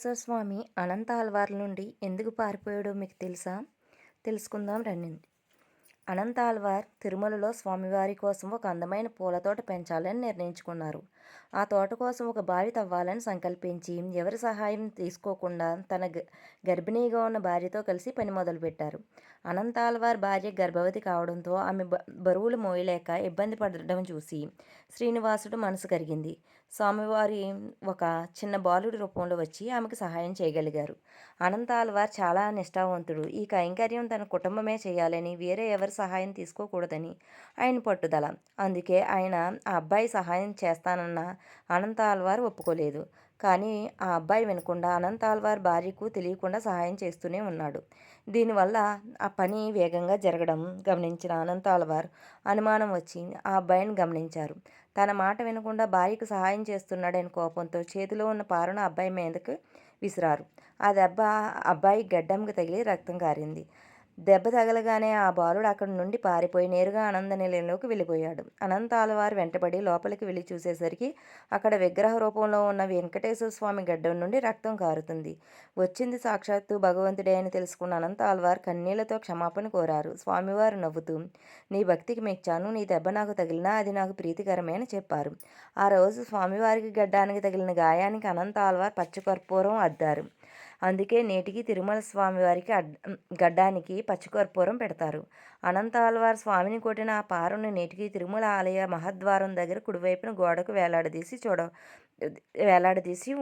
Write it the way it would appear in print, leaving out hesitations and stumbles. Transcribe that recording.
వెంకటేశ్వర స్వామి అనంత ఆల్వార్ల నుండి ఎందుకు పారిపోయాడో మీకు తెలుసా? తెలుసుకుందాం రండి. అనంత ఆల్వార్ తిరుమలలో స్వామివారి కోసం ఒక అందమైన పూల తోట పెంచాలని నిర్ణయించుకున్నారు. ఆ తోట కోసం ఒక బావి తవ్వాలని సంకల్పించి ఎవరి సహాయం తీసుకోకుండా తన గర్భిణీగా ఉన్న భార్యతో కలిసి పని మొదలుపెట్టారు. అనంత ఆల్వార్ భార్య గర్భవతి కావడంతో ఆమె బరువులు మోయలేక ఇబ్బంది పడడం చూసి శ్రీనివాసుడు మనసు కరిగింది. స్వామివారి ఒక చిన్న బాలుడి రూపంలో వచ్చి ఆమెకు సహాయం చేయగలిగారు. అనంత ఆల్వార్ చాలా నిష్ఠావంతుడు. ఈ కైంకర్యం తన కుటుంబమే చేయాలని, వేరే ఎవరి సహాయం తీసుకోకూడదని ఆయన పట్టుదల. అందుకే ఆయన ఆ అబ్బాయి సహాయం చేస్తానన్న అనంత ఆల్వార్ ఒప్పుకోలేదు. కానీ ఆ అబ్బాయి వినకుండా అనంత ఆల్వార్ భార్యకు తెలియకుండా సహాయం చేస్తూనే ఉన్నాడు. దీనివల్ల ఆ పని వేగంగా జరగడం గమనించిన అనంత ఆల్వార్ అనుమానం వచ్చి ఆ అబ్బాయిని గమనించారు. తన మాట వినకుండా భార్యకు సహాయం చేస్తున్నాడని కోపంతో చేతిలో ఉన్న పారను అబ్బాయి మీదకు విసిరారు. ఆ దెబ్బ అబ్బాయి గడ్డంకి తగిలి రక్తం కారింది. దెబ్బ తగలగానే ఆ బాలుడు అక్కడి నుండి పారిపోయి నేరుగా ఆనంద నిలయంలోకి వెళ్ళిపోయాడు. అనంత ఆలవారు వెంటబడి లోపలికి వెళ్ళి చూసేసరికి అక్కడ విగ్రహ రూపంలో ఉన్న వెంకటేశ్వర స్వామి గడ్డం నుండి రక్తం కారుతుంది. వచ్చింది సాక్షాత్తు భగవంతుడే అని తెలుసుకున్న అనంత ఆల్వార్ కన్నీళ్లతో క్షమాపణ కోరారు. స్వామివారు నవ్వుతూ, నీ భక్తికి మెచ్చాను, నీ దెబ్బ నాకు తగిలినా అది నాకు ప్రీతికరమే అని చెప్పారు. ఆ రోజు స్వామివారికి గడ్డానికి తగిలిన గాయానికి అనంత ఆల్వార్ పచ్చకర్పూరం అద్దారు. అందుకే నేటికి తిరుమల స్వామివారికి గడ్డానికి పచ్చకర్పూరం పెడతారు. అనంత ఆల్వార్ స్వామిని కొట్టిన ఆ పారను నేటికి తిరుమల ఆలయ మహద్వారం దగ్గర కుడివైపున గోడకు వేలాడదీసి